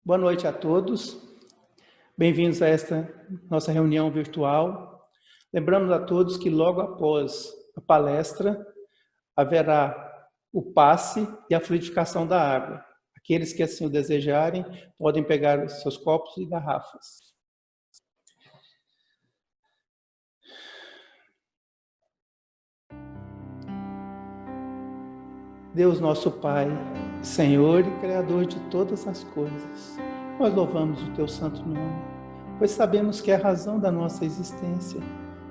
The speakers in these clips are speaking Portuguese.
Boa noite a todos. Bem-vindos a esta nossa reunião virtual. Lembramos a todos que logo após a palestra haverá o passe e a fluidificação da água. Aqueles que assim o desejarem podem pegar os seus copos e garrafas. Deus nosso Pai, Senhor e Criador de todas as coisas, nós louvamos o Teu santo nome, pois sabemos que é a razão da nossa existência,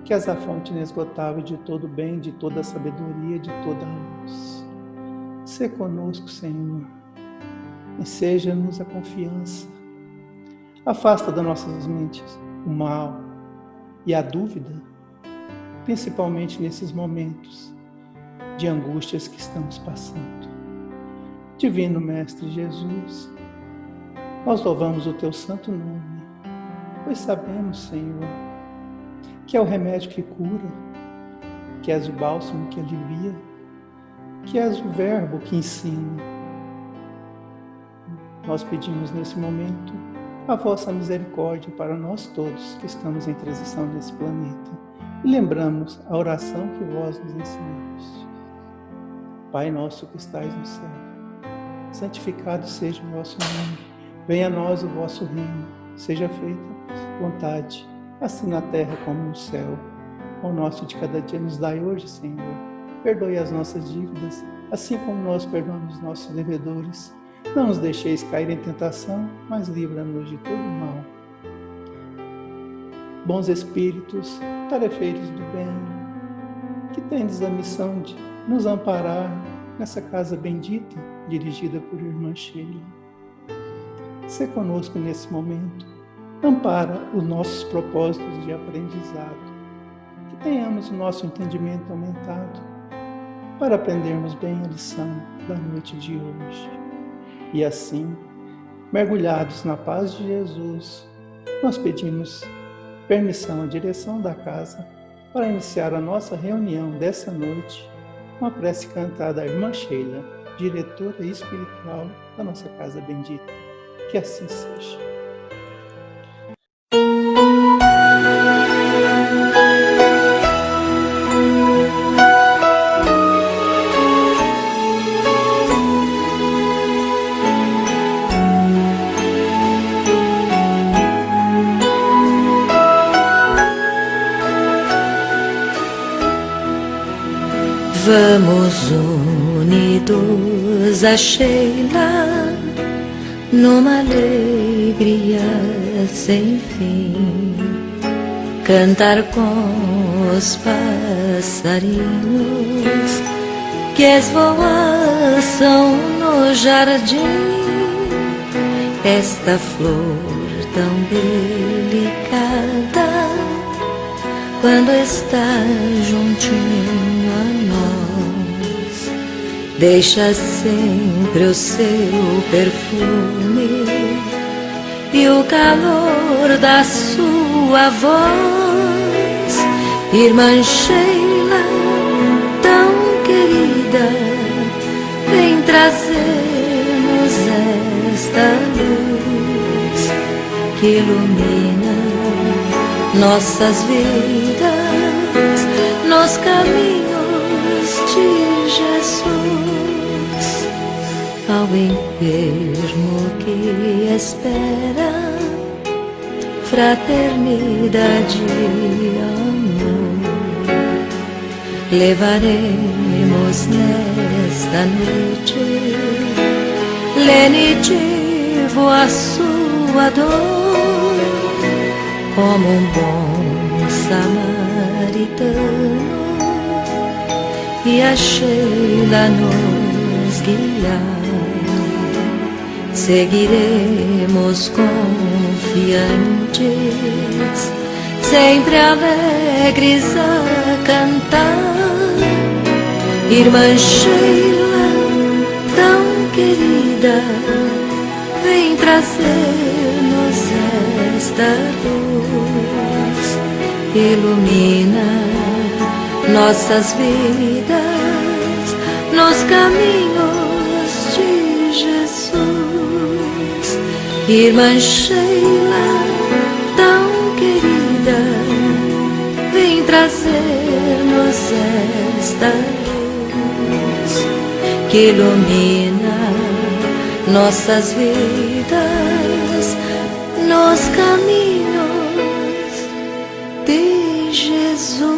que és a fonte inesgotável de todo o bem, de toda a sabedoria, de toda a luz. Sê conosco, Senhor, e seja-nos a confiança. Afasta das nossas mentes o mal e a dúvida, principalmente nesses momentos de angústias que estamos passando. Divino Mestre Jesus, nós louvamos o Teu santo nome, pois sabemos, Senhor, que é o remédio que cura, que és o bálsamo que alivia, que és o verbo que ensina. Nós pedimos nesse momento a vossa misericórdia para nós todos que estamos em transição nesse planeta e lembramos a oração que vós nos ensinamos. Pai nosso que estais no céu, santificado seja o vosso nome. Venha a nós o vosso reino. Seja feita a vontade, assim na terra como no céu. O nosso de cada dia nos dai hoje, Senhor. Perdoe as nossas dívidas, assim como nós perdoamos os nossos devedores. Não nos deixeis cair em tentação, mas livra-nos de todo mal. Bons Espíritos, tarefeiros do bem, que tendes a missão de nos amparar nessa casa bendita, dirigida por Irmã Sheila. Sê conosco nesse momento, ampara os nossos propósitos de aprendizado, que tenhamos o nosso entendimento aumentado, para aprendermos bem a lição da noite de hoje. E assim, mergulhados na paz de Jesus, nós pedimos permissão à direção da casa para iniciar a nossa reunião dessa noite, uma prece cantada à Irmã Sheila, diretora espiritual da nossa Casa Bendita. Que assim seja. Vamos unidos a Sheila, numa alegria sem fim, cantar com os passarinhos que esvoaçam no jardim, esta flor tão delicada, quando está juntinho a nós, deixa sempre o seu perfume e o calor da sua voz. Irmã Sheila, tão querida, vem trazer-nos esta luz que ilumina nossas vidas nos caminhos de Jesus. Ao enfermo que espera fraternidade e amor, levaremos nesta noite lenitivo a sua dor, como um bom samaritano, e a Sheila nos guiar. Seguiremos confiantes, sempre alegres a cantar. Irmã Sheila, tão querida, vem trazer-nos esta luz, ilumina nossas vidas nos caminhos de Jesus. Irmã Sheila, tão querida, vem trazer-nos esta luz que ilumina nossas vidas nos caminhos de Jesus.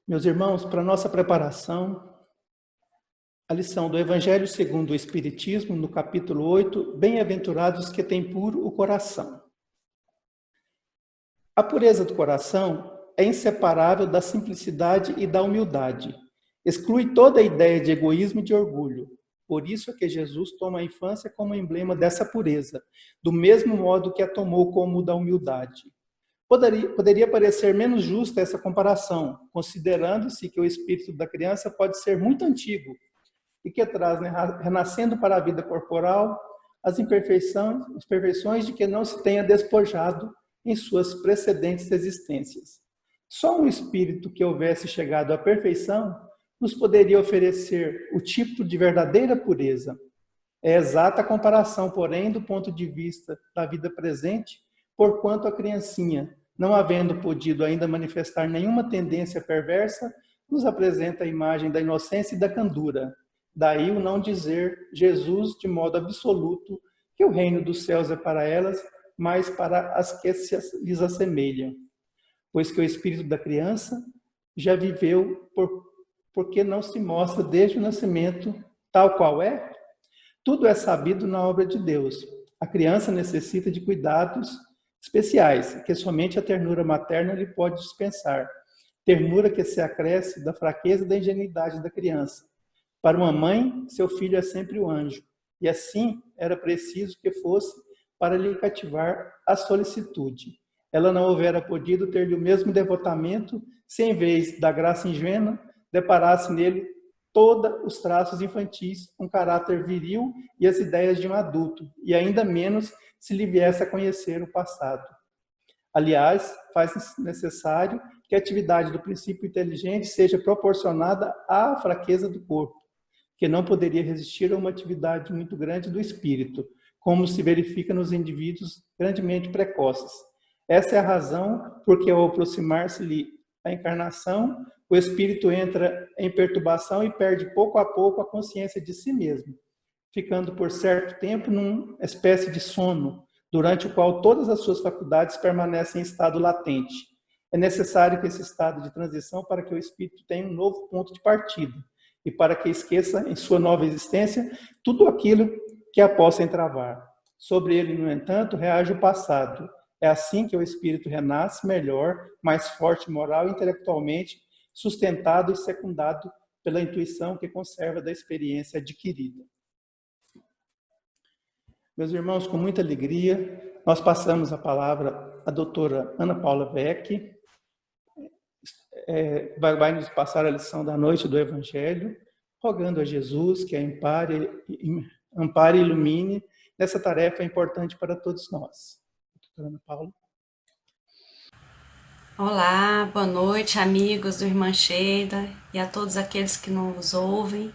Meus irmãos, para nossa preparação, a lição do Evangelho segundo o Espiritismo, no capítulo 8, Bem-aventurados que têm puro o coração. A pureza do coração é inseparável da simplicidade e da humildade. Exclui toda a ideia de egoísmo e de orgulho. Por isso é que Jesus toma a infância como emblema dessa pureza, do mesmo modo que a tomou como da humildade. Poderia parecer menos justa essa comparação, considerando-se que o espírito da criança pode ser muito antigo, e que traz, renascendo para a vida corporal, as imperfeições de que não se tenha despojado em suas precedentes existências. Só um espírito que houvesse chegado à perfeição nos poderia oferecer o tipo de verdadeira pureza. É exata a comparação, porém, do ponto de vista da vida presente, porquanto a criancinha, não havendo podido ainda manifestar nenhuma tendência perversa, nos apresenta a imagem da inocência e da candura. Daí o não dizer Jesus de modo absoluto que o reino dos céus é para elas, mas para as que lhes assemelham. Pois que o espírito da criança já viveu porque não se mostra desde o nascimento tal qual é? Tudo é sabido na obra de Deus. A criança necessita de cuidados especiais, que somente a ternura materna lhe pode dispensar. Ternura que se acresce da fraqueza e da ingenuidade da criança. Para uma mãe, seu filho é sempre o anjo, e assim era preciso que fosse para lhe cativar a solicitude. Ela não houvera podido ter-lhe o mesmo devotamento se, em vez da graça ingênua, deparasse nele todos os traços infantis, um caráter viril e as ideias de um adulto, e ainda menos se lhe viesse a conhecer o passado. Aliás, faz necessário que a atividade do princípio inteligente seja proporcionada à fraqueza do corpo, que não poderia resistir a uma atividade muito grande do espírito, como se verifica nos indivíduos grandemente precoces. Essa é a razão porque, ao aproximar-se-lhe a encarnação, o espírito entra em perturbação e perde pouco a pouco a consciência de si mesmo, ficando por certo tempo numa espécie de sono, durante o qual todas as suas faculdades permanecem em estado latente. É necessário que esse estado de transição para que o espírito tenha um novo ponto de partida, e para que esqueça em sua nova existência tudo aquilo que a possa entravar. Sobre ele, no entanto, reage o passado. É assim que o espírito renasce melhor, mais forte moral e intelectualmente, sustentado e secundado pela intuição que conserva da experiência adquirida. Meus irmãos, com muita alegria, nós passamos a palavra à doutora Ana Paula Weck, vai nos passar a lição da noite do Evangelho, rogando a Jesus que a ampare e ilumine nessa tarefa importante para todos nós. Doutora Ana Paula. Olá, boa noite, amigos do Irmã Sheila e a todos aqueles que nos ouvem.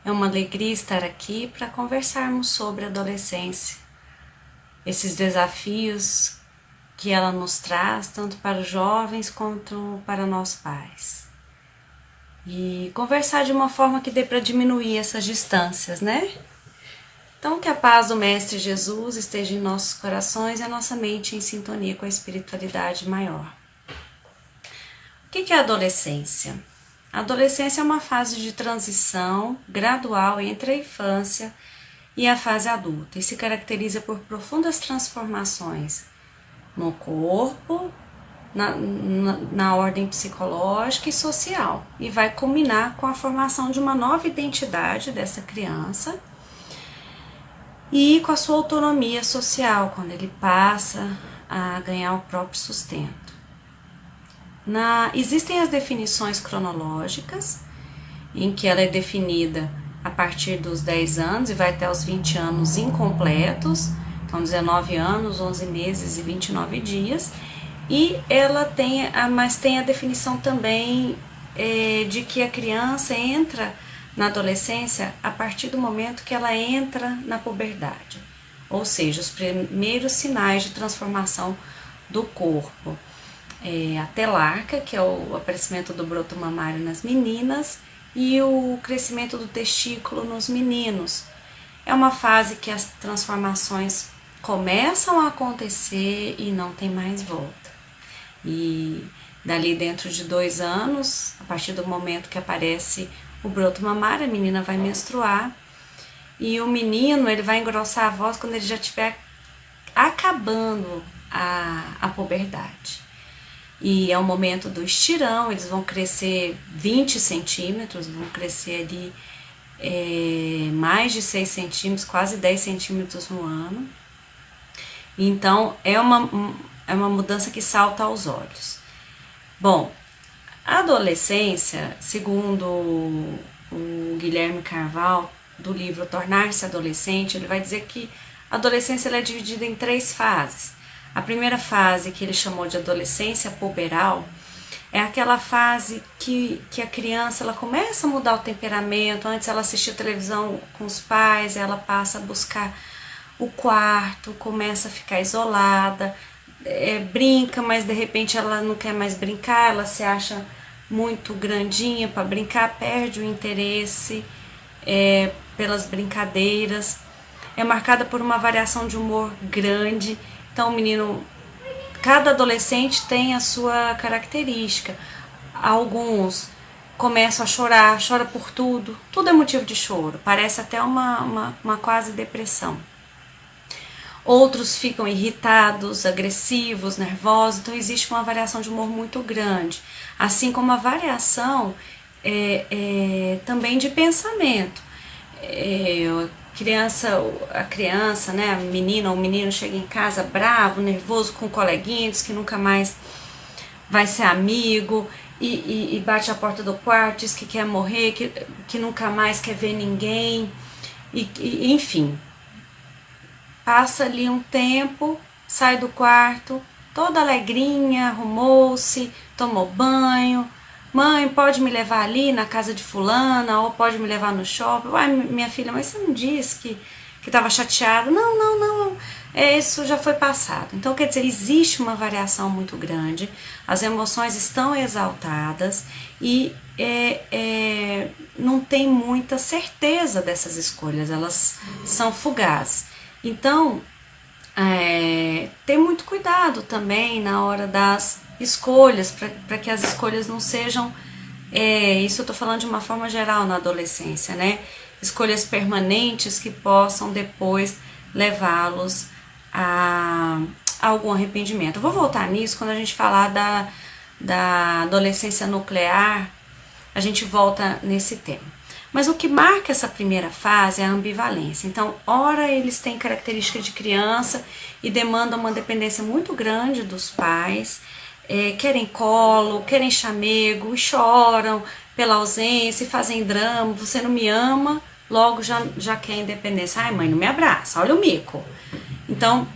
É uma alegria estar aqui para conversarmos sobre a adolescência, esses desafios que ela nos traz, tanto para os jovens quanto para nós pais. E conversar de uma forma que dê para diminuir essas distâncias, né? Então, que a paz do Mestre Jesus esteja em nossos corações e a nossa mente em sintonia com a espiritualidade maior. O que é a adolescência? A adolescência é uma fase de transição gradual entre a infância e a fase adulta e se caracteriza por profundas transformações no corpo, na ordem psicológica e social, e vai culminar com a formação de uma nova identidade dessa criança e com a sua autonomia social, quando ele passa a ganhar o próprio sustento. Existem as definições cronológicas, em que ela é definida a partir dos 10 anos e vai até os 20 anos incompletos, então 19 anos, 11 meses e 29 dias, e ela tem a definição também de que a criança entra na adolescência a partir do momento que ela entra na puberdade, ou seja, os primeiros sinais de transformação do corpo. A telarca, que é o aparecimento do broto mamário nas meninas, e o crescimento do testículo nos meninos. É uma fase que as transformações começam a acontecer e não tem mais volta. E dali dentro de 2 anos, a partir do momento que aparece o broto mamário, a menina vai menstruar, e o menino ele vai engrossar a voz quando ele já estiver acabando a puberdade. E é o momento do estirão, eles vão crescer 20 centímetros, vão crescer ali mais de 6 centímetros, quase 10 centímetros no ano. Então é uma mudança que salta aos olhos. Bom, a adolescência, segundo o Guilherme Carvalho, do livro Tornar-se Adolescente, ele vai dizer que a adolescência ela é dividida em 3 fases. A primeira fase, que ele chamou de adolescência puberal, é aquela fase que a criança ela começa a mudar o temperamento. Antes ela assistia televisão com os pais, ela passa a buscar o quarto, começa a ficar isolada, brinca, mas de repente ela não quer mais brincar, ela se acha muito grandinha para brincar, perde o interesse pelas brincadeiras, é marcada por uma variação de humor grande. Então, cada adolescente tem a sua característica. Alguns começam a chorar, chora por tudo é motivo de choro, parece até uma quase depressão. Outros ficam irritados, agressivos, nervosos, então existe uma variação de humor muito grande, assim como a variação também de pensamento. A criança, né, a menina ou o menino chega em casa bravo, nervoso com coleguinhas, que nunca mais vai ser amigo, e bate a porta do quarto, diz que quer morrer, que nunca mais quer ver ninguém, enfim. Passa ali um tempo, sai do quarto, toda alegrinha, arrumou-se, tomou banho. Mãe, pode me levar ali na casa de fulana, ou pode me levar no shopping? Uai, minha filha, mas você não disse que estava chateada? Não, isso já foi passado. Então, quer dizer, existe uma variação muito grande, as emoções estão exaltadas e não tem muita certeza dessas escolhas, elas são fugazes. Então, ter muito cuidado também na hora das escolhas, para que as escolhas não sejam, isso eu estou falando de uma forma geral na adolescência, né? Escolhas permanentes que possam depois levá-los a algum arrependimento. Eu vou voltar nisso quando a gente falar da adolescência nuclear, a gente volta nesse tema. Mas o que marca essa primeira fase é a ambivalência. Então, ora eles têm característica de criança e demandam uma dependência muito grande dos pais, querem colo, querem chamego, choram pela ausência e fazem drama. Você não me ama, logo já quer independência. Ai, mãe, não me abraça, olha o mico. Então,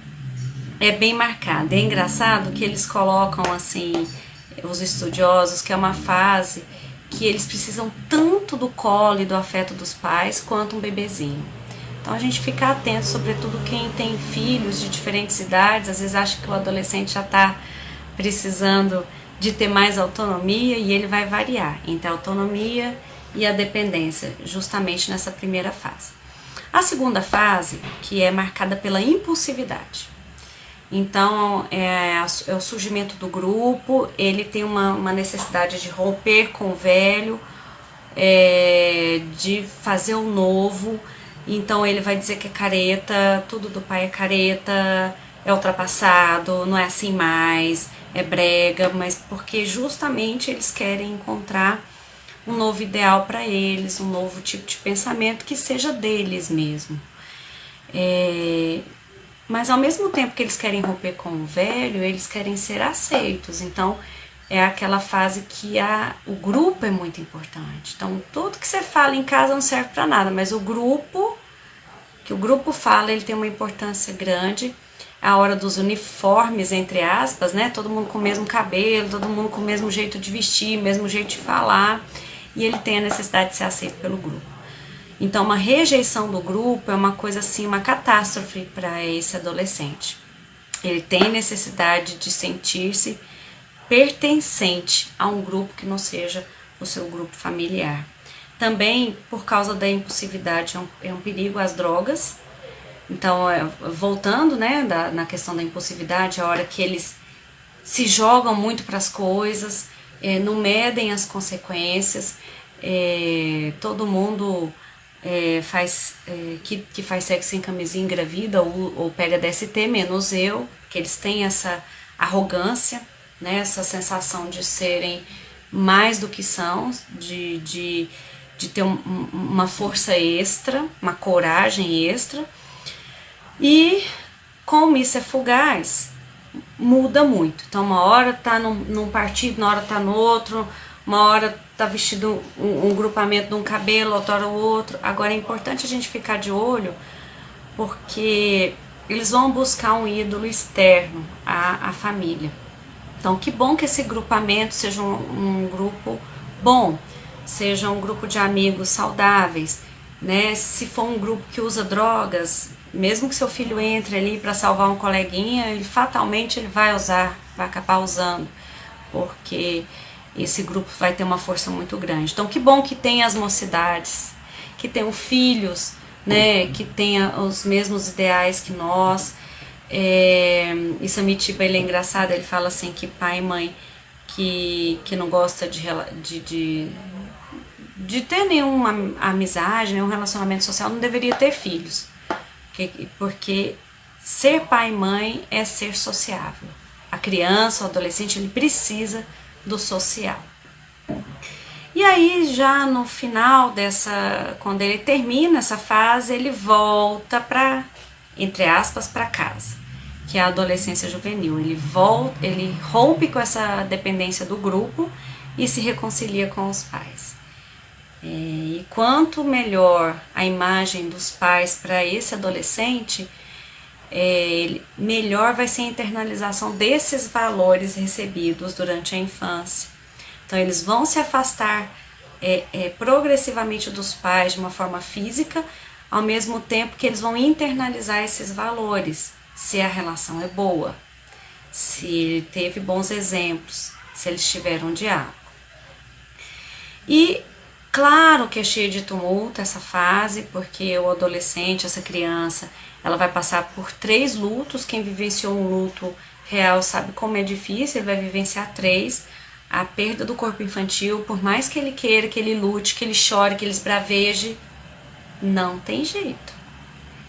é bem marcado. É engraçado que eles colocam, assim, os estudiosos, que é uma fase que eles precisam tanto do colo e do afeto dos pais quanto um bebezinho. Então a gente fica atento, sobretudo quem tem filhos de diferentes idades, às vezes acha que o adolescente já está precisando de ter mais autonomia, e ele vai variar entre a autonomia e a dependência, justamente nessa primeira fase. A segunda fase, que é marcada pela impulsividade. Então, é o surgimento do grupo, ele tem uma necessidade de romper com o velho, de fazer o novo. Então, ele vai dizer que é careta, tudo do pai é careta, é ultrapassado, não é assim mais, é brega, mas porque justamente eles querem encontrar um novo ideal para eles, um novo tipo de pensamento que seja deles mesmo. Mas ao mesmo tempo que eles querem romper com o velho, eles querem ser aceitos. Então, é aquela fase que o grupo é muito importante. Então, tudo que você fala em casa não serve para nada, mas o grupo, que o grupo fala, ele tem uma importância grande. A hora dos uniformes, entre aspas, né? Todo mundo com o mesmo cabelo, todo mundo com o mesmo jeito de vestir, mesmo jeito de falar. E ele tem a necessidade de ser aceito pelo grupo. Então, uma rejeição do grupo é uma coisa assim, uma catástrofe para esse adolescente. Ele tem necessidade de sentir-se pertencente a um grupo que não seja o seu grupo familiar. Também, por causa da impulsividade, é um perigo as drogas. Então, voltando, né, na questão da impulsividade, a hora que eles se jogam muito para as coisas, não medem as consequências, todo mundo que faz sexo sem camisinha engravida ou pega DST, menos eu, que eles têm essa arrogância, né, essa sensação de serem mais do que são, de ter uma força extra, uma coragem extra. E como isso é fugaz, muda muito. Então, uma hora tá num partido, uma hora tá no outro, uma hora tá vestido um grupamento de um cabelo, outra hora o outro. Agora é importante a gente ficar de olho, porque eles vão buscar um ídolo externo à família. Então, que bom que esse grupamento seja um grupo bom, seja um grupo de amigos saudáveis, né? Se for um grupo que usa drogas, mesmo que seu filho entre ali para salvar um coleguinha, fatalmente ele vai acabar usando, porque esse grupo vai ter uma força muito grande. Então, que bom que tem as mocidades, que tenham filhos, né, que tenham os mesmos ideais que nós. E Samitiba, ele é engraçado, ele fala assim que pai e mãe que não gosta de ter nenhuma amizade, nenhum relacionamento social, não deveria ter filhos. Porque ser pai e mãe é ser sociável. A criança, o adolescente, ele precisa do social. E aí, já no final quando ele termina essa fase, ele volta para, entre aspas, para casa, que é a adolescência juvenil. Ele rompe com essa dependência do grupo e se reconcilia com os pais. E quanto melhor a imagem dos pais para esse adolescente, melhor vai ser a internalização desses valores recebidos durante a infância. Então, eles vão se afastar progressivamente dos pais de uma forma física, ao mesmo tempo que eles vão internalizar esses valores, se a relação é boa, se teve bons exemplos, se eles tiveram diálogo. E claro que é cheio de tumulto essa fase, porque o adolescente, essa criança, ela vai passar por 3 lutos. Quem vivenciou um luto real sabe como é difícil, ele vai vivenciar 3. A perda do corpo infantil, por mais que ele queira, que ele lute, que ele chore, que ele esbraveje, não tem jeito.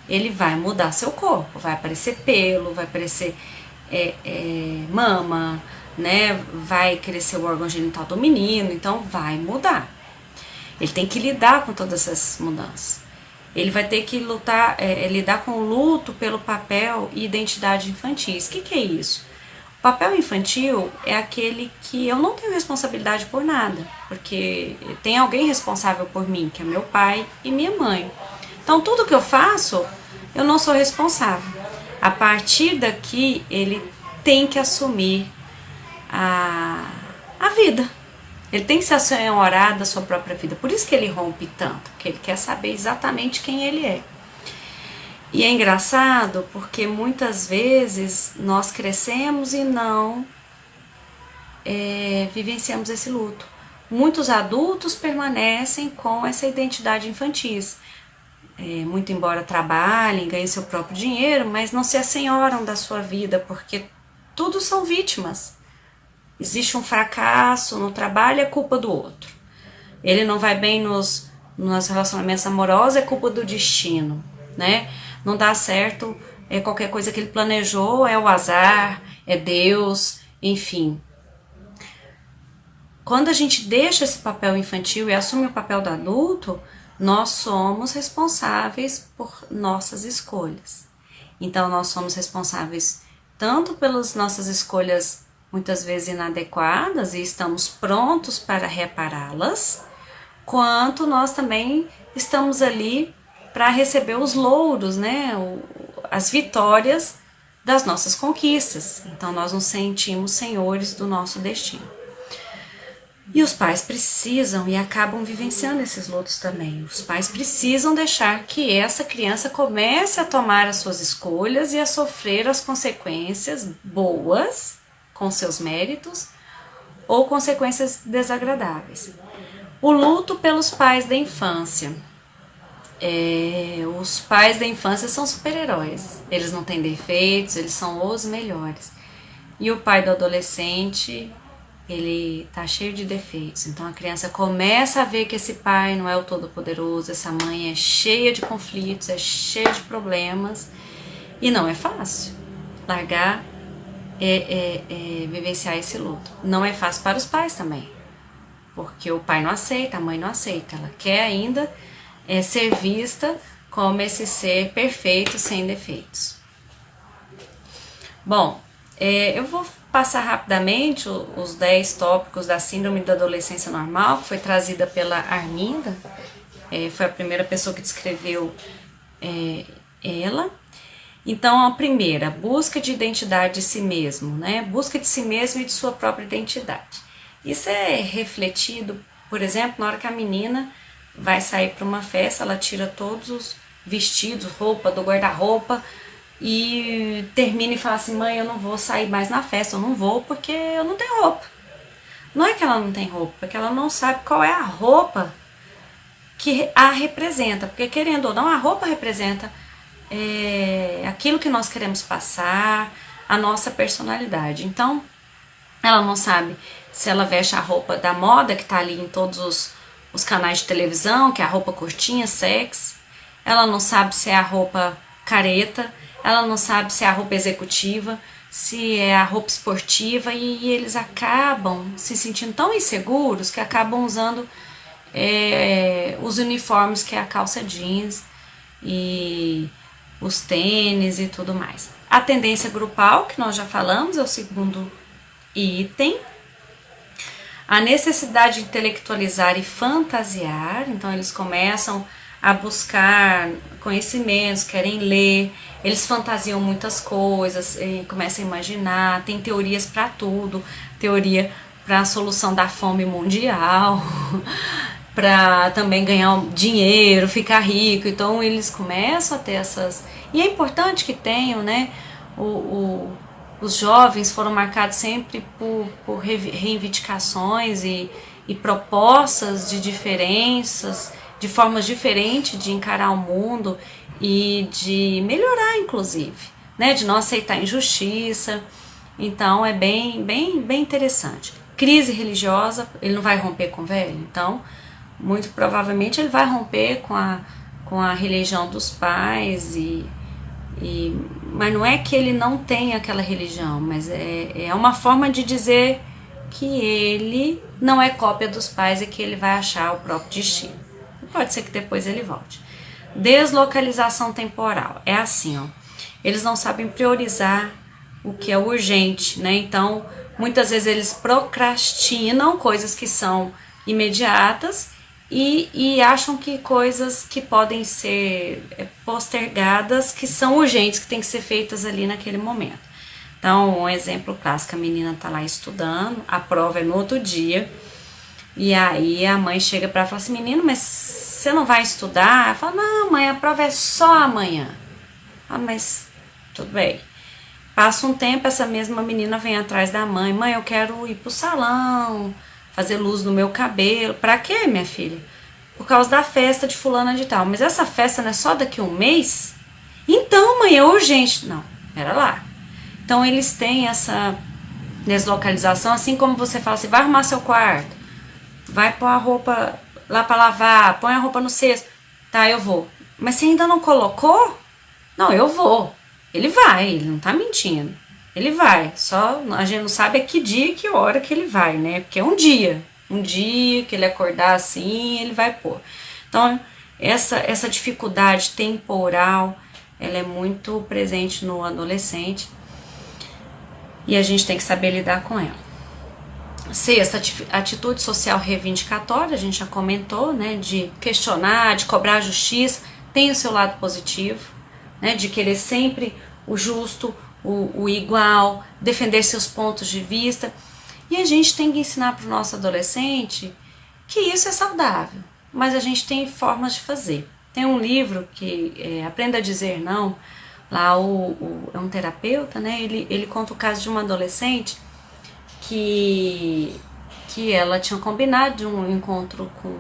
Ele vai mudar seu corpo, vai aparecer pelo, vai aparecer mama, né? Vai crescer o órgão genital do menino, então vai mudar. Ele tem que lidar com todas essas mudanças. Ele vai ter que lidar com o luto pelo papel e identidade infantis. O que é isso? O papel infantil é aquele que eu não tenho responsabilidade por nada, porque tem alguém responsável por mim, que é meu pai e minha mãe. Então, tudo que eu faço, eu não sou responsável. A partir daqui, ele tem que assumir a vida. Ele tem que se assenhorar da sua própria vida. Por isso que ele rompe tanto, porque ele quer saber exatamente quem ele é. E é engraçado porque muitas vezes nós crescemos e não vivenciamos esse luto. Muitos adultos permanecem com essa identidade infantis. Muito embora trabalhem, ganhem seu próprio dinheiro, mas não se assenhoram da sua vida, porque todos são vítimas. Existe um fracasso no trabalho, é culpa do outro. Ele não vai bem nos relacionamentos amorosos, é culpa do destino, né? Não dá certo, qualquer coisa que ele planejou, é o azar, é Deus, enfim. Quando a gente deixa esse papel infantil e assume o papel do adulto, nós somos responsáveis por nossas escolhas. Então, nós somos responsáveis tanto pelas nossas escolhas muitas vezes inadequadas e estamos prontos para repará-las, quanto nós também estamos ali para receber os louros, né, as vitórias das nossas conquistas. Então nós nos sentimos senhores do nosso destino. E os pais precisam e acabam vivenciando esses lutos também. Os pais precisam deixar que essa criança comece a tomar as suas escolhas e a sofrer as consequências boas, com seus méritos, ou consequências desagradáveis. O luto pelos pais da infância. Os pais da infância são super-heróis. Eles não têm defeitos, eles são os melhores. E o pai do adolescente, ele tá cheio de defeitos. Então a criança começa a ver que esse pai não é o todo-poderoso, essa mãe é cheia de conflitos, é cheia de problemas. E não é fácil largar, vivenciar esse luto. Não é fácil para os pais também. Porque o pai não aceita, a mãe não aceita. Ela quer ainda ser vista como esse ser perfeito, sem defeitos. Bom, eu vou passar rapidamente os 10 tópicos da Síndrome da Adolescência Normal, que foi trazida pela Arminda. Foi a primeira pessoa que descreveu ela. Então, a primeira, busca de identidade de si mesmo, né? Busca de si mesmo e de sua própria identidade. Isso é refletido, por exemplo, na hora que a menina vai sair para uma festa, ela tira todos os vestidos, roupa do guarda-roupa e termina e fala assim: mãe, eu não vou sair mais na festa, eu não vou porque eu não tenho roupa. Não é que ela não tem roupa, é que ela não sabe qual é a roupa que a representa, porque querendo ou não, a roupa representa aquilo que nós queremos passar, a nossa personalidade. Então, ela não sabe se ela veste a roupa da moda, que tá ali em todos os canais de televisão, que é a roupa curtinha, sexy. Ela não sabe se é a roupa careta, ela não sabe se é a roupa executiva, se é a roupa esportiva, e eles acabam se sentindo tão inseguros que acabam usando os uniformes, que é a calça jeans e os tênis e tudo mais. A tendência grupal, que nós já falamos, é o segundo item. A necessidade de intelectualizar e fantasiar, então eles começam a buscar conhecimentos, querem ler, eles fantasiam muitas coisas, começam a imaginar, tem teorias para tudo, teoria para a solução da fome mundial, para também ganhar dinheiro, ficar rico. Então eles começam a ter essas... E é importante que tenham, né? Os jovens foram marcados sempre por reivindicações e propostas de diferenças, de formas diferentes de encarar o mundo e de melhorar, inclusive, né? De não aceitar injustiça. Então é bem interessante. Crise religiosa, ele não vai romper com o velho, então muito provavelmente ele vai romper com a religião dos pais, mas não é que ele não tenha aquela religião, mas é uma forma de dizer que ele não é cópia dos pais e que ele vai achar o próprio destino. Pode ser que depois ele volte. Deslocalização temporal, é assim, ó, eles não sabem priorizar o que é urgente, né? Então, muitas vezes eles procrastinam coisas que são imediatas e acham que coisas que podem ser postergadas, que são urgentes, que tem que ser feitas ali naquele momento. Então, um exemplo clássico, a menina tá lá estudando, a prova é no outro dia, e aí a mãe chega para ela e fala assim: menino, mas você não vai estudar? Ela fala: não, mãe, a prova é só amanhã. Ah, mas tudo bem. Passa um tempo, essa mesma menina vem atrás da mãe: mãe, eu quero ir pro salão, fazer luz no meu cabelo. Pra quê, minha filha? Por causa da festa de fulana de tal. Mas essa festa não é só daqui a um mês? Então, mãe, é urgente. Não, pera lá. Então eles têm essa deslocalização, assim como você fala assim: vai arrumar seu quarto, vai pôr a roupa lá pra lavar, põe a roupa no cesto. Tá, eu vou. Mas você ainda não colocou? Não, eu vou. Ele vai, ele não tá mentindo. Ele vai, só a gente não sabe a que dia e que hora que ele vai, né? Porque é um dia que ele acordar assim, ele vai pôr. Então, essa dificuldade temporal, ela é muito presente no adolescente e a gente tem que saber lidar com ela. Sexta, atitude social reivindicatória, a gente já comentou, né? De questionar, de cobrar justiça, tem o seu lado positivo, né? De querer sempre o justo, o igual, defender seus pontos de vista. E a gente tem que ensinar para o nosso adolescente que isso é saudável, mas a gente tem formas de fazer. Tem um livro que Aprenda a Dizer Não, lá é um terapeuta, né? Ele conta o caso de uma adolescente que ela tinha combinado de um encontro com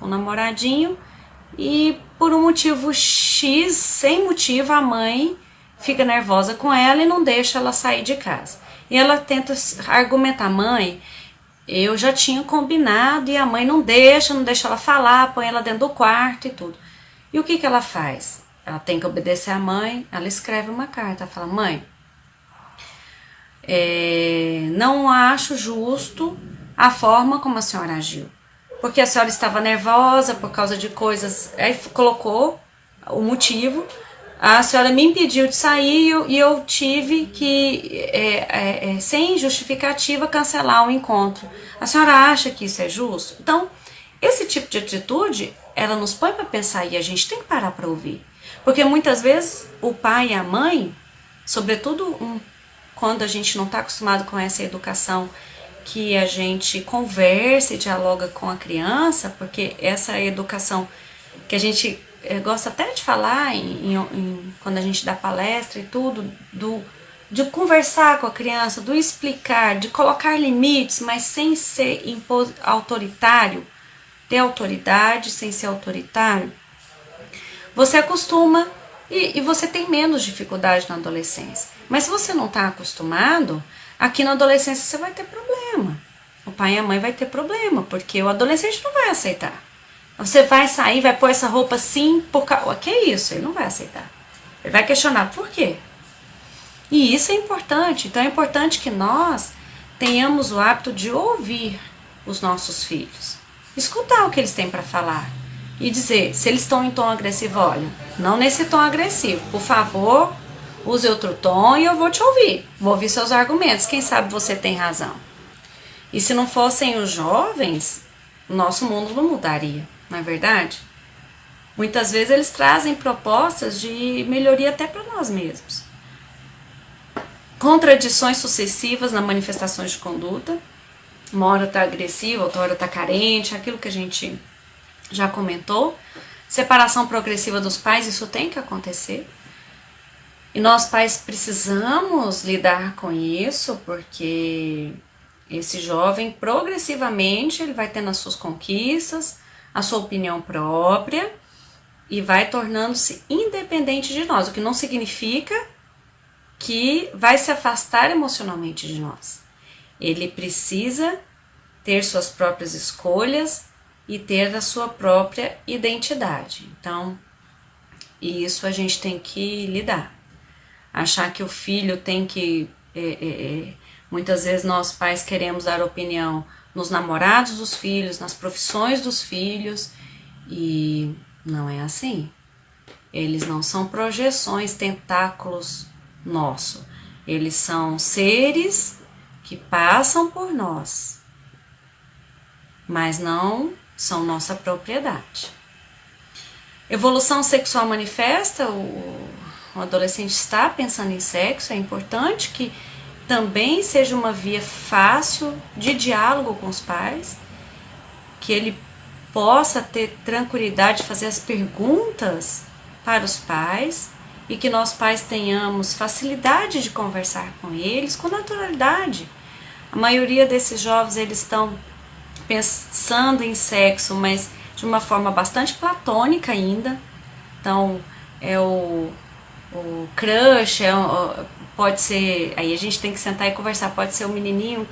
um namoradinho e por um motivo X, sem motivo, a mãe fica nervosa com ela e não deixa ela sair de casa. E ela tenta argumentar: mãe, eu já tinha combinado e a mãe não deixa ela falar, põe ela dentro do quarto e tudo. E o que ela faz? Ela tem que obedecer à mãe, ela escreve uma carta, ela fala: mãe, não acho justo a forma como a senhora agiu, porque a senhora estava nervosa por causa de coisas, aí colocou o motivo, a senhora me impediu de sair e eu tive que, sem justificativa, cancelar o encontro. A senhora acha que isso é justo? Então, esse tipo de atitude, ela nos põe para pensar e a gente tem que parar para ouvir. Porque muitas vezes o pai e a mãe, sobretudo quando a gente não está acostumado com essa educação, que a gente conversa e dialoga com a criança, porque essa educação que a gente gosta até de falar quando a gente dá palestra e tudo, de conversar com a criança, do explicar, de colocar limites, mas sem ser autoritário, ter autoridade sem ser autoritário, você acostuma e você tem menos dificuldade na adolescência. Mas se você não está acostumado, aqui na adolescência você vai ter problema. O pai e a mãe vai ter problema, porque o adolescente não vai aceitar. Você vai sair, vai pôr essa roupa assim, que é isso? Ele não vai aceitar. Ele vai questionar por quê. E isso é importante. Então é importante que nós tenhamos o hábito de ouvir os nossos filhos. Escutar o que eles têm para falar. E dizer, se eles estão em tom agressivo, olha, não nesse tom agressivo, por favor, use outro tom e eu vou te ouvir. Vou ouvir seus argumentos, quem sabe você tem razão. E se não fossem os jovens, o nosso mundo não mudaria, não é verdade? Muitas vezes eles trazem propostas de melhoria até para nós mesmos. Contradições sucessivas nas manifestações de conduta. Uma hora está agressiva, outra hora está carente, aquilo que a gente já comentou. Separação progressiva dos pais, isso tem que acontecer. E nós pais precisamos lidar com isso, porque esse jovem progressivamente ele vai tendo as suas conquistas, a sua opinião própria e vai tornando-se independente de nós, o que não significa que vai se afastar emocionalmente de nós. Ele precisa ter suas próprias escolhas e ter a sua própria identidade. Então, isso a gente tem que lidar. Achar que o filho tem que... muitas vezes nós pais queremos dar opinião nos namorados dos filhos, nas profissões dos filhos, e não é assim. Eles não são projeções, tentáculos nossos. Eles são seres que passam por nós, mas não são nossa propriedade. Evolução sexual manifesta, o adolescente está pensando em sexo, é importante que também seja uma via fácil de diálogo com os pais, que ele possa ter tranquilidade de fazer as perguntas para os pais e que nós pais tenhamos facilidade de conversar com eles com naturalidade. A maioria desses jovens, eles estão pensando em sexo, mas de uma forma bastante platônica ainda. Então, é o crush, pode ser, aí a gente tem que sentar e conversar, pode ser o menininho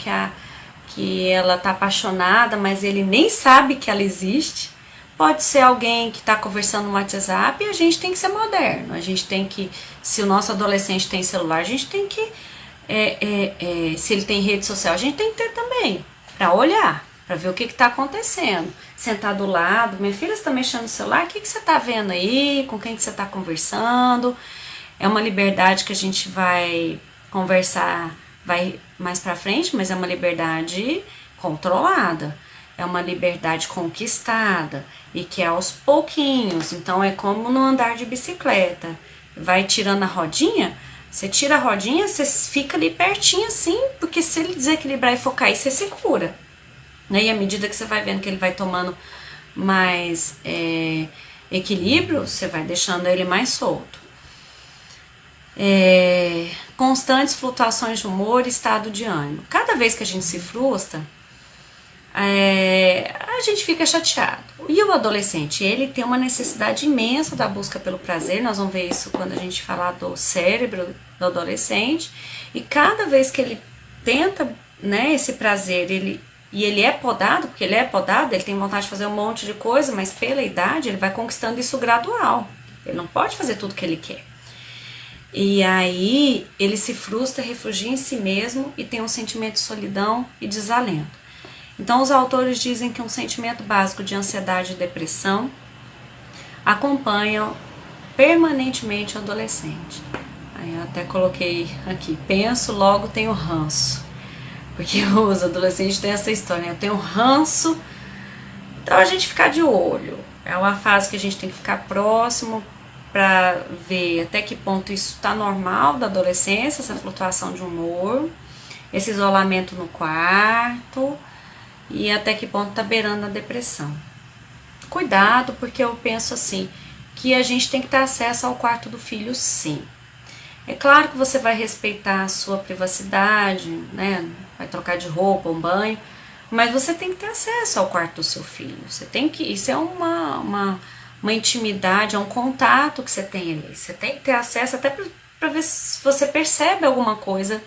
que ela tá apaixonada, mas ele nem sabe que ela existe. Pode ser alguém que está conversando no WhatsApp, e a gente tem que ser moderno. A gente tem que, se o nosso adolescente tem celular, a gente tem que, se ele tem rede social, a gente tem que ter também, para olhar, para ver o que está acontecendo. Sentar do lado, minha filha está mexendo no celular, o que você está vendo aí, com quem que você está conversando. É uma liberdade que a gente vai conversar, vai mais para frente, mas é uma liberdade controlada. É uma liberdade conquistada e que é aos pouquinhos. Então é como no andar de bicicleta. Vai tirando a rodinha, Você tira a rodinha, você fica ali pertinho assim, porque se ele desequilibrar e focar aí, você segura. E à medida que você vai vendo que ele vai tomando mais equilíbrio, você vai deixando ele mais solto. Constantes flutuações de humor e estado de ânimo. Cada vez que a gente se frustra, a gente fica chateado. E o adolescente, ele tem uma necessidade imensa da busca pelo prazer. Nós vamos ver isso quando a gente falar do cérebro do adolescente. E cada vez que ele tenta, né, esse prazer, ele é podado, porque ele é podado, ele tem vontade de fazer um monte de coisa, mas pela idade ele vai conquistando isso gradual. Ele não pode fazer tudo que ele quer. E aí ele se frustra, refugia em si mesmo e tem um sentimento de solidão e desalento. Então os autores dizem que um sentimento básico de ansiedade e depressão acompanham permanentemente o adolescente. Aí eu até coloquei aqui, penso, logo tenho ranço. Porque os adolescentes têm essa história, né? Eu tenho ranço, então a gente fica de olho. É uma fase que a gente tem que ficar próximo para ver até que ponto isso está normal da adolescência, essa flutuação de humor, esse isolamento no quarto e até que ponto está beirando a depressão. Cuidado, porque eu penso assim, que a gente tem que ter acesso ao quarto do filho, sim. É claro que você vai respeitar a sua privacidade, né? Vai trocar de roupa, um banho, mas você tem que ter acesso ao quarto do seu filho. Você tem que, isso é uma intimidade, é um contato que você tem ali. Você tem que ter acesso até para ver se você percebe alguma coisa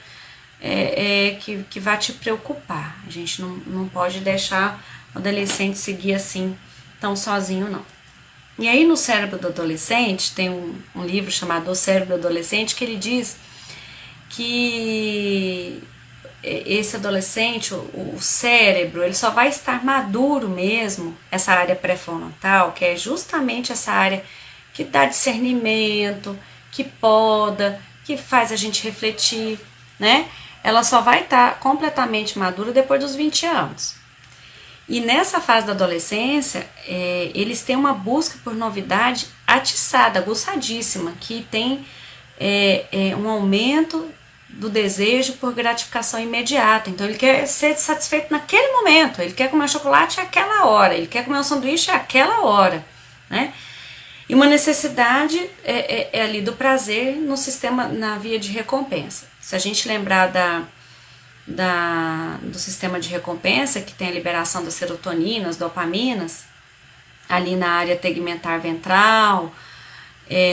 que vai te preocupar. A gente não pode deixar o adolescente seguir assim tão sozinho, não. E aí no cérebro do adolescente, tem um livro chamado O Cérebro do Adolescente, que ele diz que esse adolescente, o cérebro, ele só vai estar maduro mesmo, essa área pré-frontal, que é justamente essa área que dá discernimento, que poda, que faz a gente refletir, né? Ela só vai estar completamente madura depois dos 20 anos. E nessa fase da adolescência, eles têm uma busca por novidade atiçada, aguçadíssima, que tem um aumento do desejo por gratificação imediata. Então ele quer ser satisfeito naquele momento, ele quer comer chocolate àquela hora, ele quer comer um sanduíche àquela hora, né? E uma necessidade ali do prazer no sistema, na via de recompensa. Se a gente lembrar do sistema de recompensa, que tem a liberação das serotoninas, dopaminas, ali na área tegmentar ventral,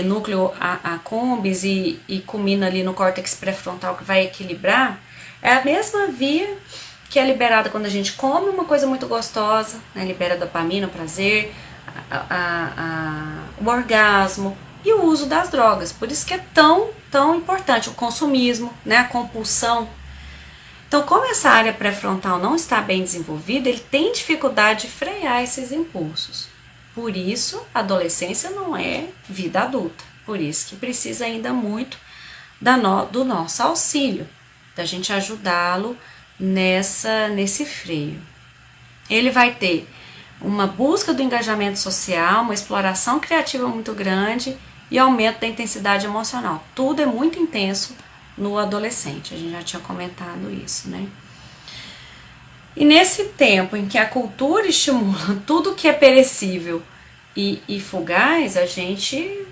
núcleo accumbens e culmina ali no córtex pré-frontal, que vai equilibrar, é a mesma via que é liberada quando a gente come uma coisa muito gostosa, né, libera dopamina, o prazer, o orgasmo e o uso das drogas. Por isso que é tão importante o consumismo, né, a compulsão. Então, como essa área pré-frontal não está bem desenvolvida, ele tem dificuldade de frear esses impulsos. Por isso, a adolescência não é vida adulta. Por isso que precisa ainda muito do nosso auxílio, da gente ajudá-lo nesse freio. Ele vai ter uma busca do engajamento social, uma exploração criativa muito grande e aumento da intensidade emocional. Tudo é muito intenso no adolescente, a gente já tinha comentado isso, né? E nesse tempo em que a cultura estimula tudo que é perecível e fugaz, a gente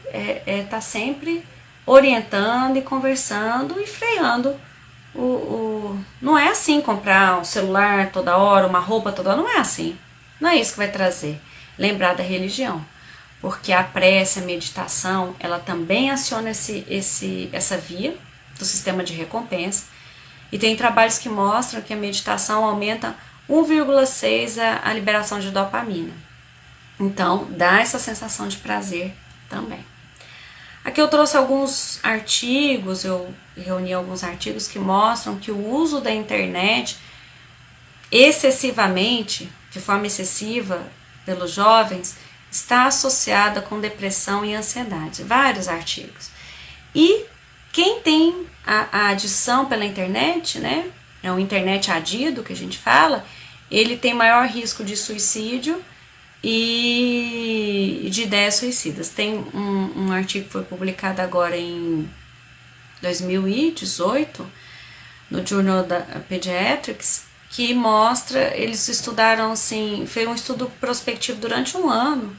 tá sempre orientando e conversando e freando. Não é assim comprar um celular toda hora, uma roupa toda hora, não é assim. Não é isso que vai trazer. Lembrar da religião, porque a prece, a meditação, ela também aciona essa via do sistema de recompensa, e tem trabalhos que mostram que a meditação aumenta 1,6 a liberação de dopamina. Então, dá essa sensação de prazer também. Aqui eu trouxe alguns artigos, eu reuni alguns artigos que mostram que o uso da internet excessivamente, de forma excessiva, pelos jovens, está associada com depressão e ansiedade. Vários artigos. E quem tem a adição pela internet, né, é um internet adido que a gente fala, ele tem maior risco de suicídio e de ideias suicidas. Tem um artigo que foi publicado agora em 2018, no Journal da Pediatrics, que mostra, eles estudaram assim, fez um estudo prospectivo durante um ano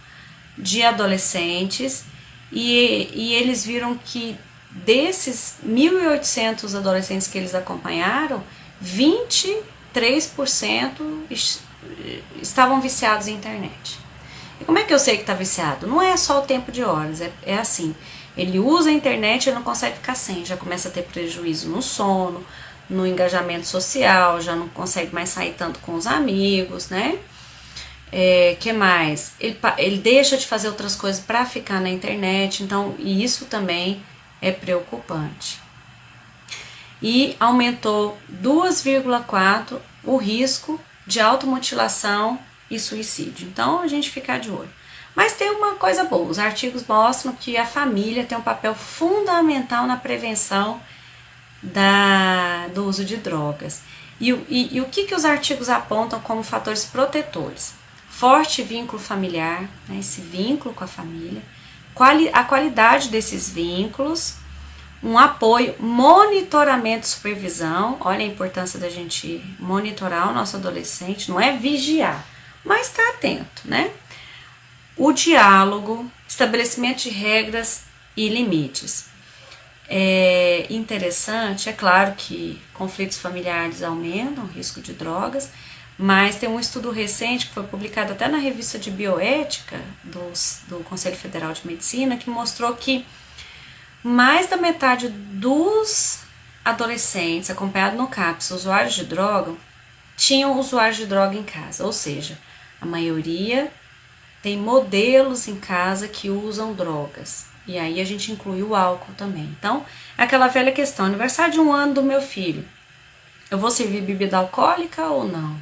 de adolescentes e eles viram que desses 1.800 adolescentes que eles acompanharam, 23% estavam viciados em internet. E como é que eu sei que está viciado? Não é só o tempo de horas, é assim, ele usa a internet e não consegue ficar sem, já começa a ter prejuízo no sono, no engajamento social, já não consegue mais sair tanto com os amigos, né? Que mais? Ele deixa de fazer outras coisas para ficar na internet, então isso também é preocupante. E aumentou 2,4 o risco de automutilação e suicídio. Então a gente fica de olho. Mas tem uma coisa boa, os artigos mostram que a família tem um papel fundamental na prevenção do uso de drogas. E o que os artigos apontam como fatores protetores? Forte vínculo familiar, né, esse vínculo com a família, a qualidade desses vínculos, um apoio, monitoramento e supervisão. Olha a importância da gente monitorar o nosso adolescente, não é vigiar, mas estar atento, né? O diálogo, estabelecimento de regras e limites. É interessante, é claro que conflitos familiares aumentam o risco de drogas, mas tem um estudo recente que foi publicado até na revista de bioética do Conselho Federal de Medicina, que mostrou que mais da metade dos adolescentes acompanhados no CAPS, usuários de droga, tinham usuários de droga em casa, ou seja, a maioria tem modelos em casa que usam drogas. E aí a gente inclui o álcool também. Então, aquela velha questão, aniversário de 1 ano do meu filho, eu vou servir bebida alcoólica ou não?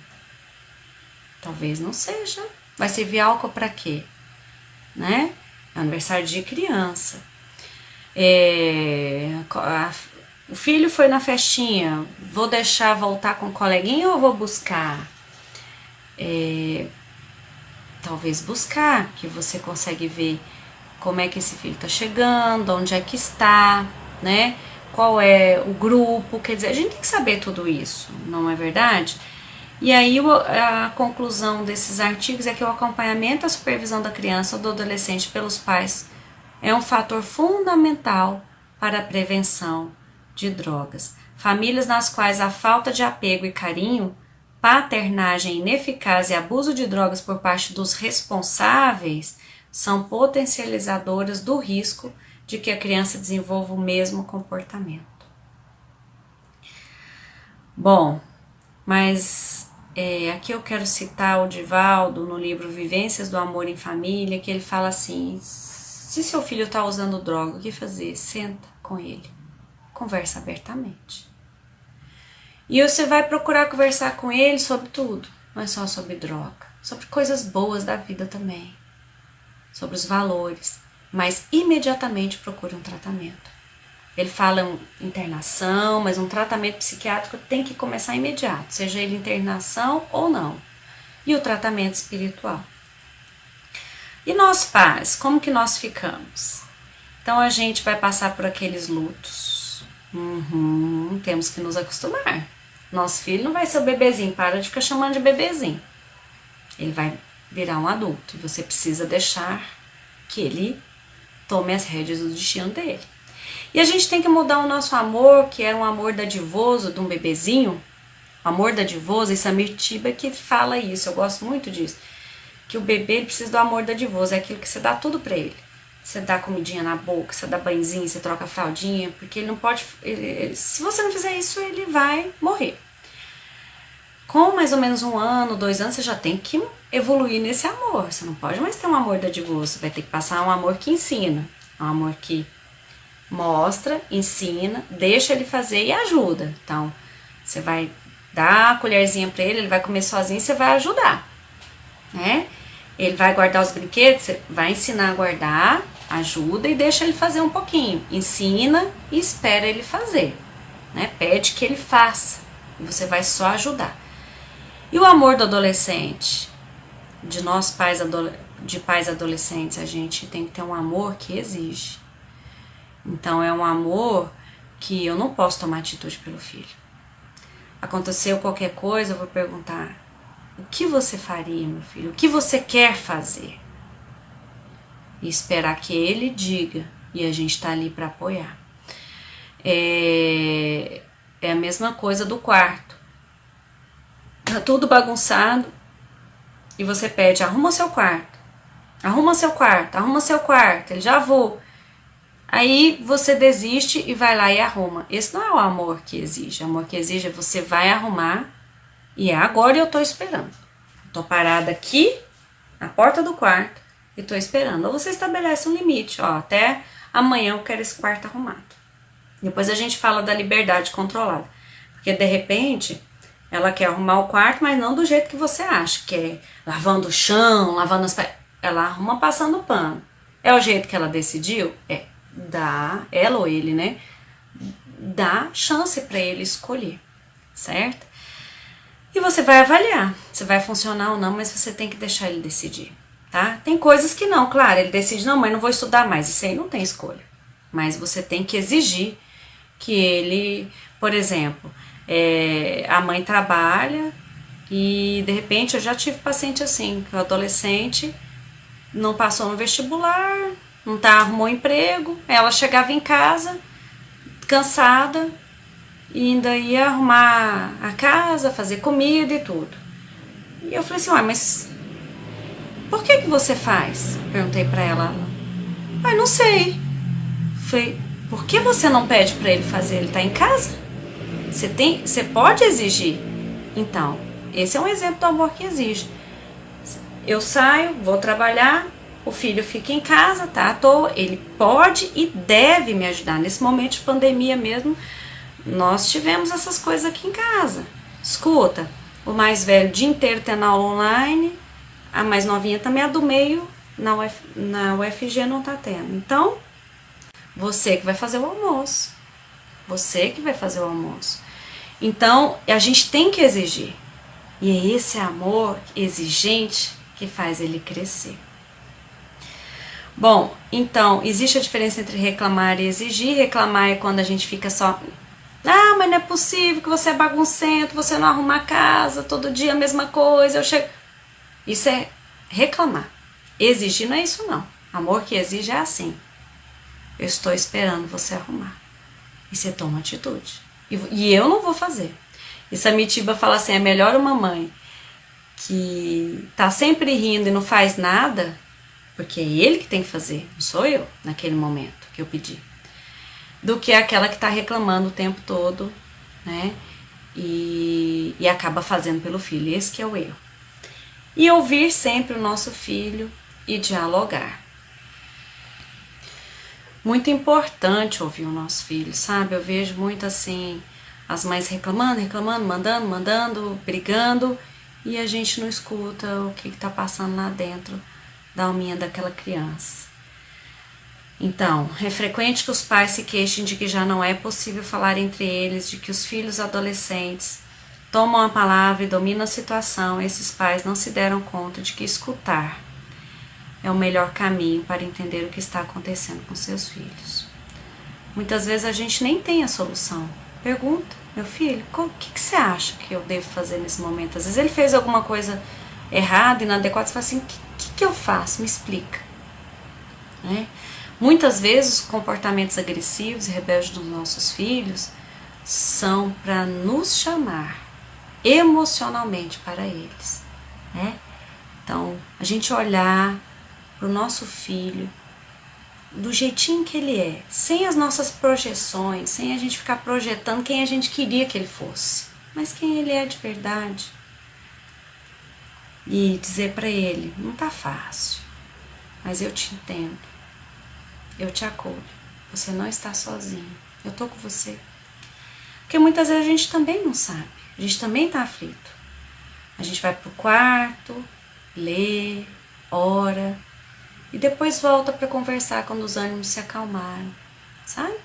Talvez não seja. Vai servir álcool para quê? Né? É aniversário de criança. O filho foi na festinha, vou deixar voltar com o coleguinha ou vou buscar? Talvez buscar, que você consegue ver como é que esse filho está chegando, onde é que está, né? Qual é o grupo, quer dizer, a gente tem que saber tudo isso, não é verdade? E aí a conclusão desses artigos é que o acompanhamento e a supervisão da criança ou do adolescente pelos pais é um fator fundamental para a prevenção de drogas. Famílias nas quais a falta de apego e carinho, paternagem ineficaz e abuso de drogas por parte dos responsáveis são potencializadoras do risco de que a criança desenvolva o mesmo comportamento. Bom, mas aqui eu quero citar o Divaldo no livro Vivências do Amor em Família, que ele fala assim: se seu filho está usando droga, o que fazer? Senta com ele, conversa abertamente. E você vai procurar conversar com ele sobre tudo, não é só sobre droga, sobre coisas boas da vida também, sobre os valores, mas imediatamente procure um tratamento. Ele fala em internação, mas um tratamento psiquiátrico tem que começar imediato, seja ele internação ou não. E o tratamento espiritual. E nós pais, como que nós ficamos? Então a gente vai passar por aqueles lutos. Temos que nos acostumar. Nosso filho não vai ser o bebezinho, para de ficar chamando de bebezinho. Ele vai virar um adulto e você precisa deixar que ele tome as rédeas do destino dele. E a gente tem que mudar o nosso amor, que era um amor dadivoso de um bebezinho, amor dadivoso, e Samir Tiba que fala isso, eu gosto muito disso, que o bebê ele precisa do amor dadivoso, é aquilo que você dá tudo pra ele. Você dá comidinha na boca, você dá banhozinho, você troca a fraldinha, porque ele não pode, se você não fizer isso, ele vai morrer. Com mais ou menos 1 ano, 2 anos, você já tem que evoluir nesse amor. Você não pode mais ter um amor dadivoso, você vai ter que passar um amor que ensina, um amor que mostra, ensina, deixa ele fazer e ajuda. Então, você vai dar a colherzinha pra ele vai comer sozinho, você vai ajudar, né? Ele vai guardar os brinquedos, você vai ensinar a guardar, ajuda e deixa ele fazer um pouquinho. Ensina e espera ele fazer, né? Pede que ele faça e você vai só ajudar. E o amor do adolescente? De nós pais, de pais adolescentes, a gente tem que ter um amor que exige. Então é um amor que eu não posso tomar atitude pelo filho. Aconteceu qualquer coisa, eu vou perguntar: o que você faria, meu filho? O que você quer fazer? E esperar que ele diga, e a gente tá ali para apoiar. É a mesma coisa do quarto. Tá tudo bagunçado e você pede: arruma seu quarto, arruma seu quarto, arruma seu quarto. Ele: já vou. Aí você desiste e vai lá e arruma. Esse não é o amor que exige. O amor que exige é você vai arrumar e é agora eu tô esperando. Tô parada aqui na porta do quarto e tô esperando. Ou você estabelece um limite, ó, até amanhã eu quero esse quarto arrumado. Depois a gente fala da liberdade controlada. Porque de repente ela quer arrumar o quarto, mas não do jeito que você acha, que é lavando o chão, lavando as paredes. Ela arruma passando pano. É o jeito que ela decidiu? É. Dá, ela ou ele, né? Dá chance para ele escolher, certo? E você vai avaliar se vai funcionar ou não, mas você tem que deixar ele decidir, tá? Tem coisas que não, claro, ele decide: não, mãe, não vou estudar mais. Isso aí não tem escolha. Mas você tem que exigir que ele, por exemplo, a mãe trabalha e de repente eu já tive paciente assim, que o adolescente não passou no vestibular, não arrumou emprego, ela chegava em casa cansada e ainda ia arrumar a casa, fazer comida e tudo. E eu falei assim: ué, mas por que você faz? Perguntei pra ela. Não sei. Falei: por que você não pede pra ele fazer? Ele tá em casa? Você pode exigir. Então, esse é um exemplo do amor que exige. Eu saio, vou trabalhar, o filho fica em casa, tá à toa, ele pode e deve me ajudar. Nesse momento de pandemia mesmo, nós tivemos essas coisas aqui em casa. Escuta, o mais velho o dia inteiro tendo aula online, a mais novinha também, a do meio, na UFG não tá tendo. Então, você que vai fazer o almoço. Você que vai fazer o almoço. Então, a gente tem que exigir. E é esse amor exigente que faz ele crescer. Bom, então, existe a diferença entre reclamar e exigir. Reclamar é quando a gente fica só: ah, mas não é possível que você é baguncento, você não arruma a casa, todo dia a mesma coisa, eu chego... Isso é reclamar. Exigir não é isso não. Amor que exige é assim: eu estou esperando você arrumar. E você toma atitude. E eu não vou fazer. E Samitiba fala assim: é melhor uma mãe que tá sempre rindo e não faz nada, porque é ele que tem que fazer, não sou eu, naquele momento que eu pedi, do que aquela que tá reclamando o tempo todo, né? E acaba fazendo pelo filho. Esse que é o erro. E ouvir sempre o nosso filho e dialogar. Muito importante ouvir o nosso filho, sabe? Eu vejo muito assim, as mães reclamando, mandando, brigando, e a gente não escuta o que tá passando lá dentro da alminha daquela criança. Então, é frequente que os pais se queixem de que já não é possível falar entre eles, de que os filhos adolescentes tomam a palavra e dominam a situação. Esses pais não se deram conta de que escutar é o melhor caminho para entender o que está acontecendo com seus filhos. Muitas vezes a gente nem tem a solução. Pergunta: meu filho, o que você acha que eu devo fazer nesse momento? Às vezes ele fez alguma coisa errada, inadequada, você fala assim: o que eu faço? Me explica. Né? Muitas vezes os comportamentos agressivos e rebeldes dos nossos filhos são para nos chamar emocionalmente para eles. Né? Então, a gente olhar para o nosso filho do jeitinho que ele é, sem as nossas projeções, sem a gente ficar projetando quem a gente queria que ele fosse, mas quem ele é de verdade. E dizer para ele: não tá fácil, mas eu te entendo, eu te acolho, você não está sozinho, eu tô com você. Porque muitas vezes a gente também não sabe, a gente também tá aflito. A gente vai pro quarto, lê, ora, e depois volta para conversar quando os ânimos se acalmaram, sabe?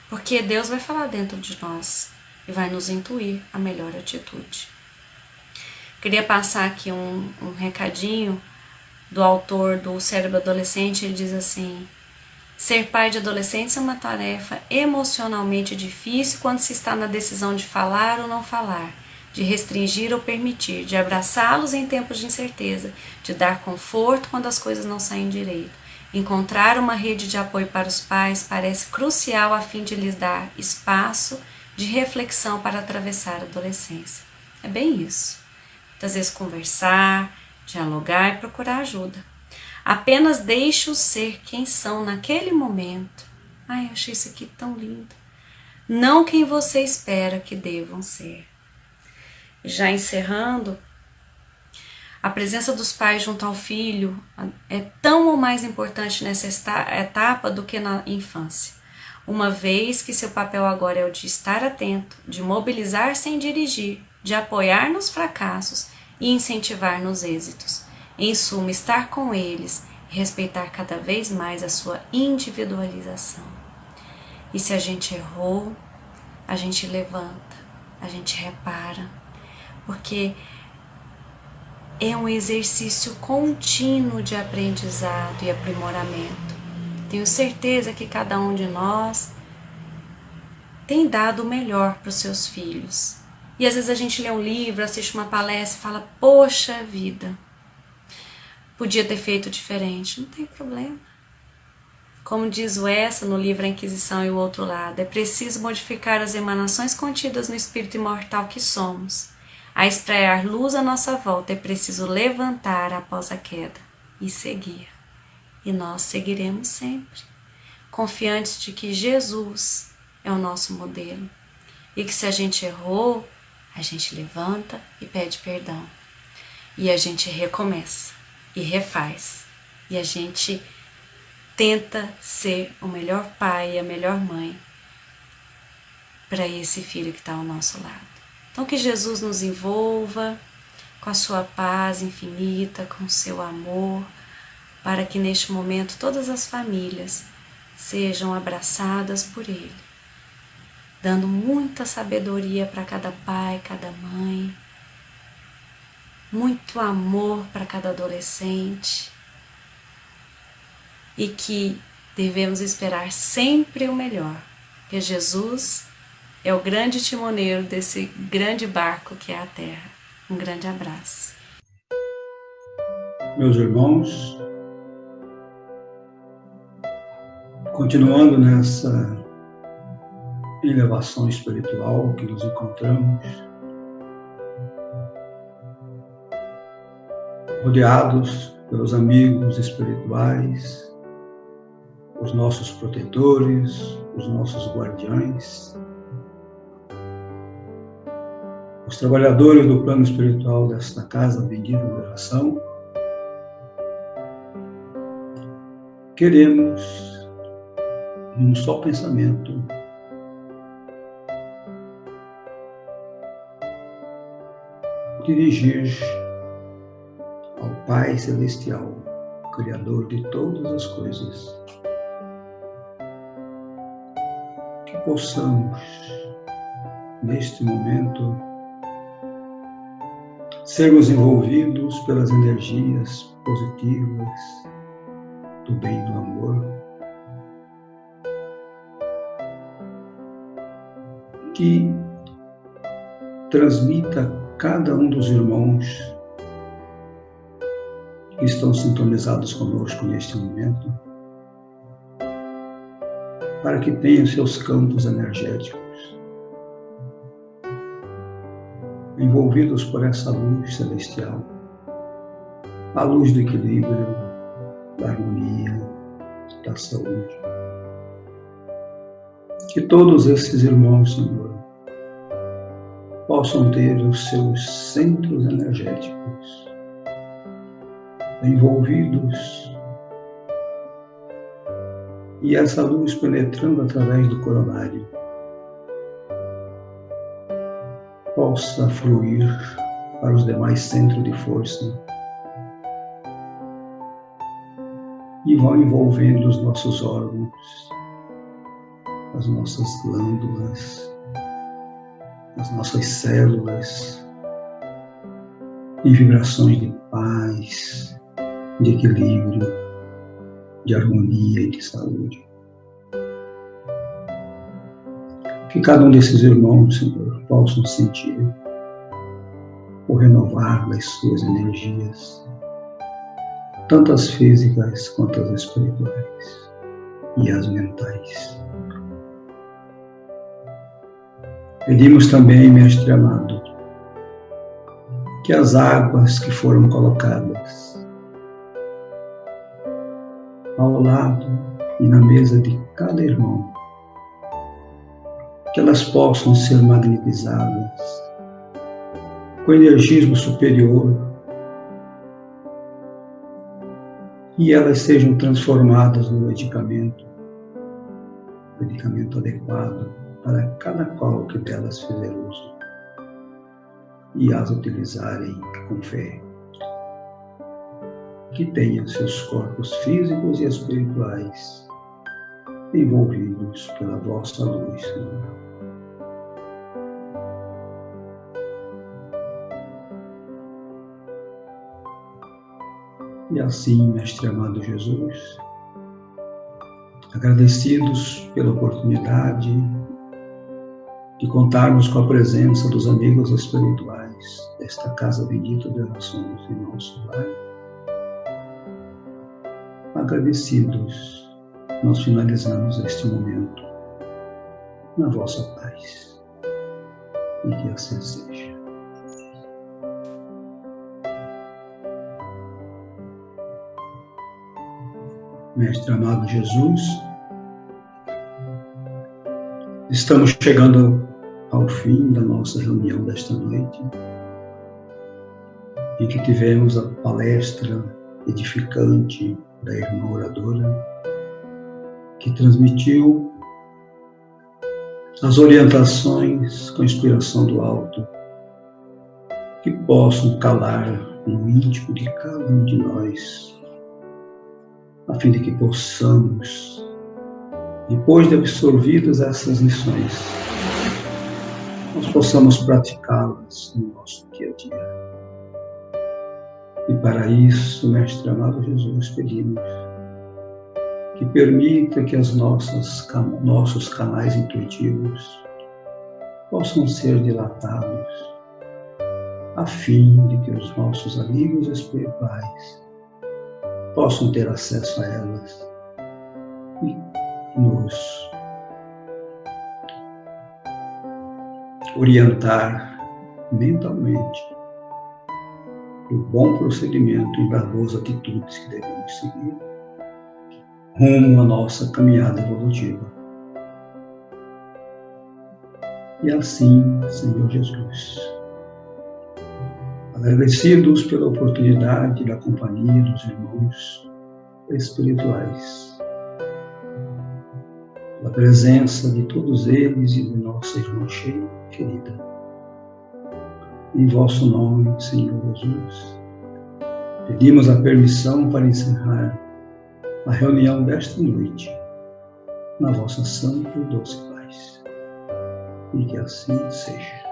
Porque Deus vai falar dentro de nós e vai nos intuir a melhor atitude. Queria passar aqui um recadinho do autor do Cérebro Adolescente. Ele diz assim: Ser pai de adolescentes é uma tarefa emocionalmente difícil quando se está na decisão de falar ou não falar, de restringir ou permitir, de abraçá-los em tempos de incerteza, de dar conforto quando as coisas não saem direito. Encontrar uma rede de apoio para os pais parece crucial a fim de lhes dar espaço de reflexão para atravessar a adolescência. É bem isso. Muitas vezes conversar, dialogar e procurar ajuda. Apenas deixe-os ser quem são naquele momento. Ai, eu achei isso aqui tão lindo. Não quem você espera que devam ser. Já encerrando, a presença dos pais junto ao filho é tão ou mais importante nessa etapa do que na infância. Uma vez que seu papel agora é o de estar atento, de mobilizar sem dirigir, de apoiar nos fracassos e incentivar nos êxitos. Em suma, estar com eles e respeitar cada vez mais a sua individualização. E se a gente errou, a gente levanta, a gente repara, porque é um exercício contínuo de aprendizado e aprimoramento. Tenho certeza que cada um de nós tem dado o melhor para os seus filhos. E às vezes a gente lê um livro, assiste uma palestra e fala, poxa vida, podia ter feito diferente. Não tem problema. Como diz o Essa no livro A Inquisição e o Outro Lado, é preciso modificar as emanações contidas no espírito imortal que somos. A espraiar luz à nossa volta é preciso levantar após a queda e seguir. E nós seguiremos sempre, confiantes de que Jesus é o nosso modelo. E que se a gente errou, a gente levanta e pede perdão. E a gente recomeça e refaz. E a gente tenta ser o melhor pai e a melhor mãe para esse filho que está ao nosso lado. Então que Jesus nos envolva com a sua paz infinita, com o seu amor, para que neste momento todas as famílias sejam abraçadas por Ele, dando muita sabedoria para cada pai, cada mãe, muito amor para cada adolescente, e que devemos esperar sempre o melhor, porque Jesus é o grande timoneiro desse grande barco que é a Terra. Um grande abraço. Meus irmãos, continuando nessa elevação espiritual que nos encontramos, rodeados pelos amigos espirituais, os nossos protetores, os nossos guardiães, os trabalhadores do plano espiritual desta casa bendita de oração, queremos, num só pensamento, dirigir ao Pai Celestial, Criador de todas as coisas, que possamos, neste momento, sermos envolvidos pelas energias positivas do bem e do amor, que transmita a cada um dos irmãos que estão sintonizados conosco neste momento, para que tenham seus campos energéticos envolvidos por essa luz celestial, a luz do equilíbrio, da harmonia, da saúde. Que todos esses irmãos, Senhor, possam ter os seus centros energéticos envolvidos e essa luz penetrando através do coronário possa fluir para os demais centros de força e vão envolvendo os nossos órgãos, as nossas glândulas, as nossas células, em vibrações de paz, de equilíbrio, de harmonia e de saúde. Que cada um desses irmãos, Senhor, possam sentir o renovar das suas energias, tanto as físicas quanto as espirituais e as mentais. Pedimos também, Mestre amado, que as águas que foram colocadas ao lado e na mesa de cada irmão, que elas possam ser magnetizadas com energismo superior e elas sejam transformadas no medicamento adequado para cada qual que delas fizer uso e as utilizarem com fé. Que tenham seus corpos físicos e espirituais envolvidos pela vossa luz, Senhor. E assim, Mestre amado Jesus, agradecidos pela oportunidade de contarmos com a presença dos amigos espirituais desta casa bendita de orações em nosso lar, agradecidos, nós finalizamos este momento na vossa paz. E que assim seja. Mestre amado Jesus, estamos chegando ao fim da nossa reunião desta noite, em que tivemos a palestra edificante da irmã oradora, que transmitiu as orientações com inspiração do alto, que possam calar no íntimo de cada um de nós, a fim de que possamos, depois de absorvidas essas lições, nós possamos praticá-las no nosso dia a dia. E para isso, Mestre amado Jesus, pedimos que permita que nossos canais intuitivos possam ser dilatados, a fim de que os nossos amigos espirituais possam ter acesso a elas e nos orientar mentalmente o bom procedimento e das boas atitudes que devemos seguir rumo à nossa caminhada evolutiva. E assim, Senhor Jesus, agradecidos pela oportunidade da companhia dos irmãos espirituais, pela presença de todos eles e de nossa irmã querida, em vosso nome, Senhor Jesus, pedimos a permissão para encerrar a reunião desta noite na vossa santa e doce paz. E que assim seja.